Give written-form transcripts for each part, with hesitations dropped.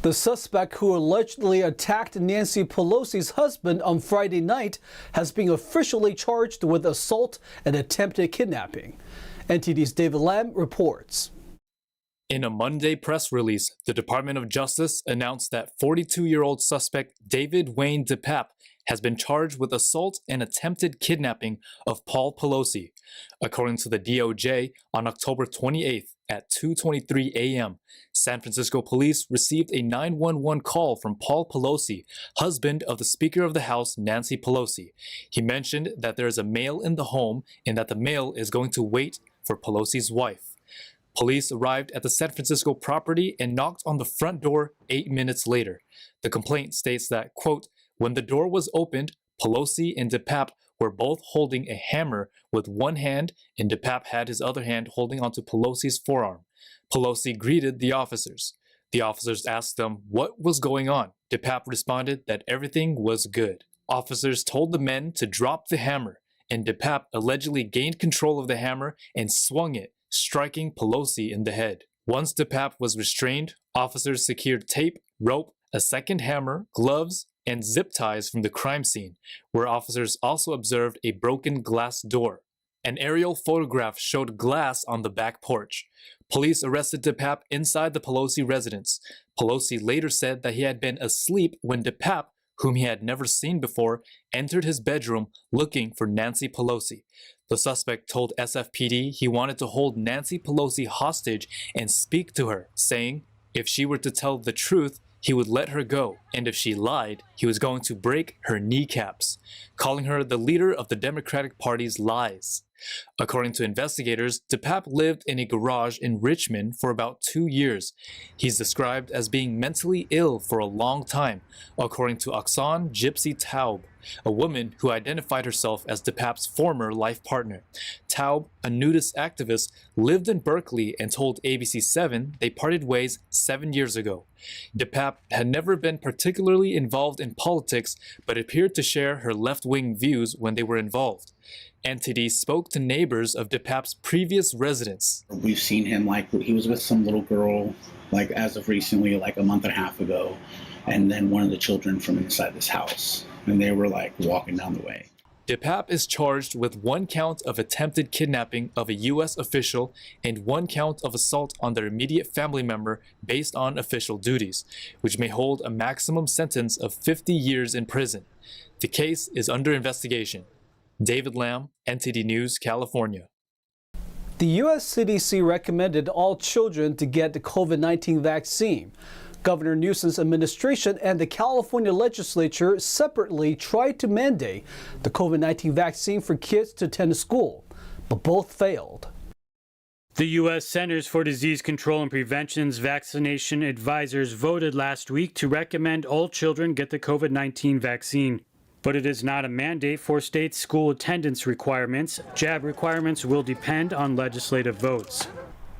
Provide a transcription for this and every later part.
The suspect who allegedly attacked Nancy Pelosi's husband on Friday night has been officially charged with assault and attempted kidnapping. NTD's David Lam reports. In a Monday press release, the Department of Justice announced that 42-year-old suspect David Wayne DePape has been charged with assault and attempted kidnapping of Paul Pelosi. According to the DOJ, on October 28th at 2:23 a.m., San Francisco police received a 911 call from Paul Pelosi, husband of the Speaker of the House, Nancy Pelosi. He mentioned that there is a male in the home and that the male is going to wait for Pelosi's wife. Police arrived at the San Francisco property and knocked on the front door 8 minutes later. The complaint states that, quote, when the door was opened, Pelosi and DePape were both holding a hammer with one hand, and DePape had his other hand holding onto Pelosi's forearm. Pelosi greeted the officers. The officers asked them what was going on. DePape responded that everything was good. Officers told the men to drop the hammer, and DePape allegedly gained control of the hammer and swung it, striking Pelosi in the head. Once DePape was restrained, officers secured tape, rope, a second hammer, gloves, and zip ties from the crime scene, where officers also observed a broken glass door. An aerial photograph showed glass on the back porch. Police arrested DePape inside the Pelosi residence. Pelosi later said that he had been asleep when DePape, whom he had never seen before, entered his bedroom looking for Nancy Pelosi. The suspect told SFPD he wanted to hold Nancy Pelosi hostage and speak to her, saying if she were to tell the truth, he would let her go, and if she lied, he was going to break her kneecaps, calling her the leader of the Democratic Party's lies. According to investigators, DePape lived in a garage in Richmond for about 2 years. He's described as being mentally ill for a long time, according to Oksana Gypsy Taub, a woman who identified herself as DePape's former life partner. Taub, a nudist activist, lived in Berkeley and told ABC7 they parted ways 7 years ago. DePape had never been particularly involved in politics, but appeared to share her left-wing views when they were involved. NTD spoke to neighbors of DePape's previous residence. We've seen him, like, he was with some little girl, like, as of recently, like a month and a half ago, and then one of the children from inside this house, and they were, like, walking down the way. DePape is charged with 1 count of attempted kidnapping of a U.S. official and 1 count of assault on their immediate family member based on official duties, which may hold a maximum sentence of 50 years in prison. The case is under investigation. David Lam, NTD News, California. The U.S. CDC recommended all children to get the COVID-19 vaccine. Governor Newsom's administration and the California legislature separately tried to mandate the COVID-19 vaccine for kids to attend school, but both failed. The U.S. Centers for Disease Control and Prevention's vaccination advisors voted last week to recommend all children get the COVID-19 vaccine. But it is not a mandate for state school attendance requirements. Jab requirements will depend on legislative votes.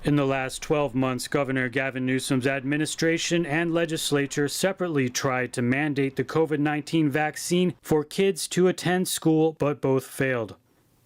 In the last 12 months, Governor Gavin Newsom's administration and legislature separately tried to mandate the COVID-19 vaccine for kids to attend school, but both failed.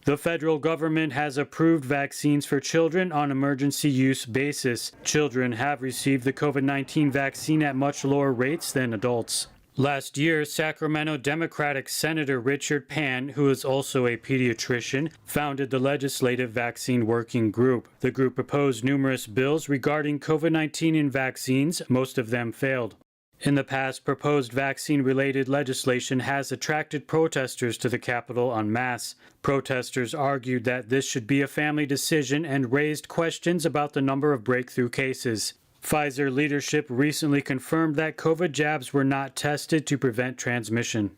The federal government has approved vaccines for children on emergency use basis. Children have received the COVID-19 vaccine at much lower rates than adults. Last year, Sacramento Democratic Senator Richard Pan, who is also a pediatrician, founded the Legislative Vaccine Working Group. The group proposed numerous bills regarding COVID-19 and vaccines. Most of them failed. In the past, proposed vaccine-related legislation has attracted protesters to the Capitol en masse. Protesters argued that this should be a family decision and raised questions about the number of breakthrough cases. Pfizer leadership recently confirmed that COVID jabs were not tested to prevent transmission.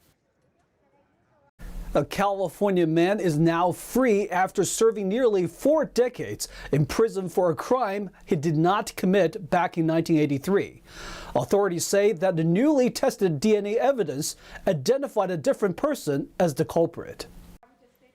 A California man is now free after serving nearly 4 decades in prison for a crime he did not commit back in 1983. Authorities say that the newly tested DNA evidence identified a different person as the culprit.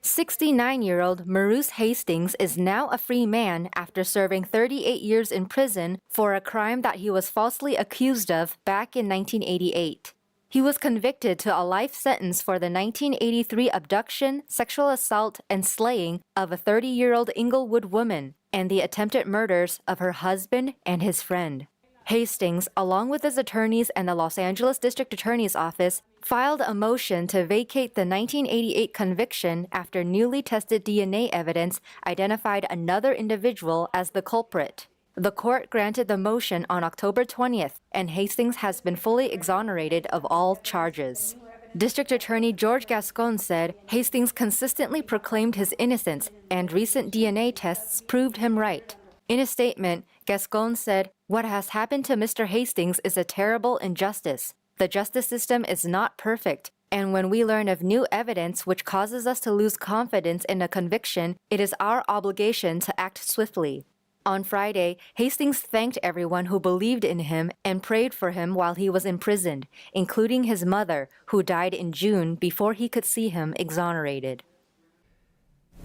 69-year-old Maurice Hastings is now a free man after serving 38 years in prison for a crime that he was falsely accused of back in 1988. He was convicted to a life sentence for the 1983 abduction, sexual assault, and slaying of a 30-year-old Inglewood woman and the attempted murders of her husband and his friend. Hastings, along with his attorneys and the Los Angeles District Attorney's Office, filed a motion to vacate the 1988 conviction after newly tested DNA evidence identified another individual as the culprit. The court granted the motion on October 20th, and Hastings has been fully exonerated of all charges. District Attorney George Gascon said Hastings consistently proclaimed his innocence, and recent DNA tests proved him right. In a statement, Gascon said, "What has happened to Mr. Hastings is a terrible injustice. The justice system is not perfect, and when we learn of new evidence which causes us to lose confidence in a conviction, it is our obligation to act swiftly." On Friday, Hastings thanked everyone who believed in him and prayed for him while he was imprisoned, including his mother, who died in June before he could see him exonerated.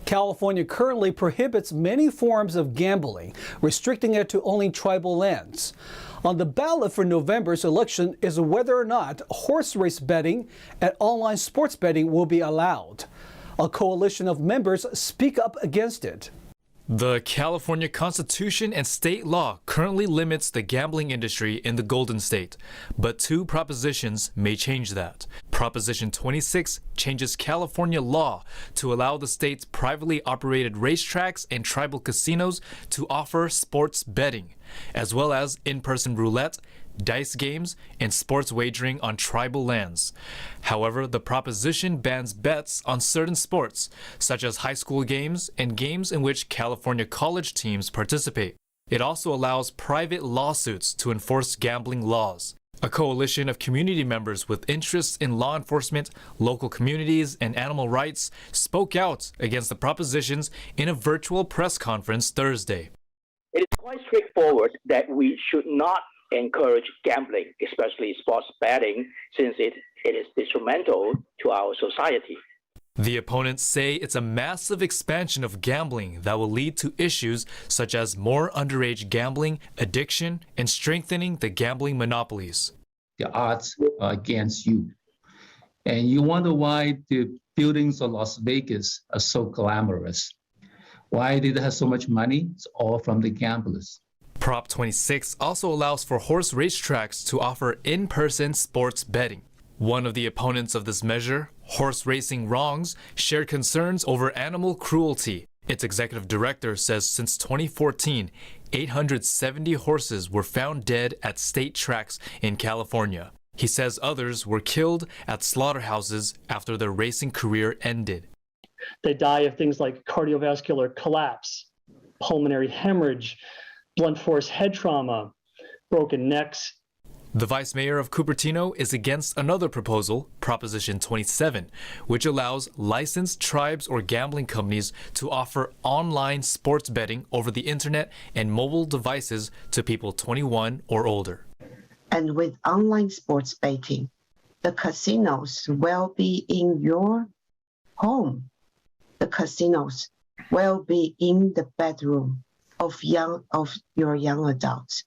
California currently prohibits many forms of gambling, restricting it to only tribal lands. On the ballot for November's election is whether or not horse race betting and online sports betting will be allowed. A coalition of members speak up against it. The California Constitution and state law currently limits the gambling industry in the Golden State, but two propositions may change that. Proposition 26 changes California law to allow the state's privately operated racetracks and tribal casinos to offer sports betting, as well as in-person roulette, dice games, and sports wagering on tribal lands. However, the proposition bans bets on certain sports, such as high school games and games in which California college teams participate. It also allows private lawsuits to enforce gambling laws. A coalition of community members with interests in law enforcement, local communities, and animal rights spoke out against the propositions in a virtual press conference Thursday. It is quite straightforward that we should not encourage gambling, especially sports betting, since it is detrimental to our society. The opponents say it's a massive expansion of gambling that will lead to issues such as more underage gambling, addiction, and strengthening the gambling monopolies. The odds are against you. And you wonder why the buildings of Las Vegas are so glamorous. Why did they have so much money? It's all from the gamblers. Prop 26 also allows for horse racetracks to offer in-person sports betting. One of the opponents of this measure, Horse Racing Wrongs, shared concerns over animal cruelty. Its executive director says since 2014, 870 horses were found dead at state tracks in California. He says others were killed at slaughterhouses after their racing career ended. They die of things like cardiovascular collapse, pulmonary hemorrhage, blunt force head trauma, broken necks. The vice mayor of Cupertino is against another proposal, Proposition 27, which allows licensed tribes or gambling companies to offer online sports betting over the internet and mobile devices to people 21 or older. And with online sports betting, the casinos will be in your home. The casinos will be in the bedroom of your young adults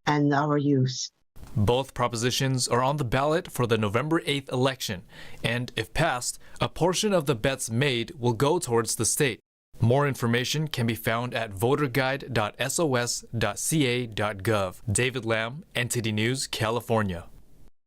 and our youth. Both propositions are on the ballot for the November 8th election, and if passed, a portion of the bets made will go towards the state. More information can be found at voterguide.sos.ca.gov. David Lamb, NTD News, California.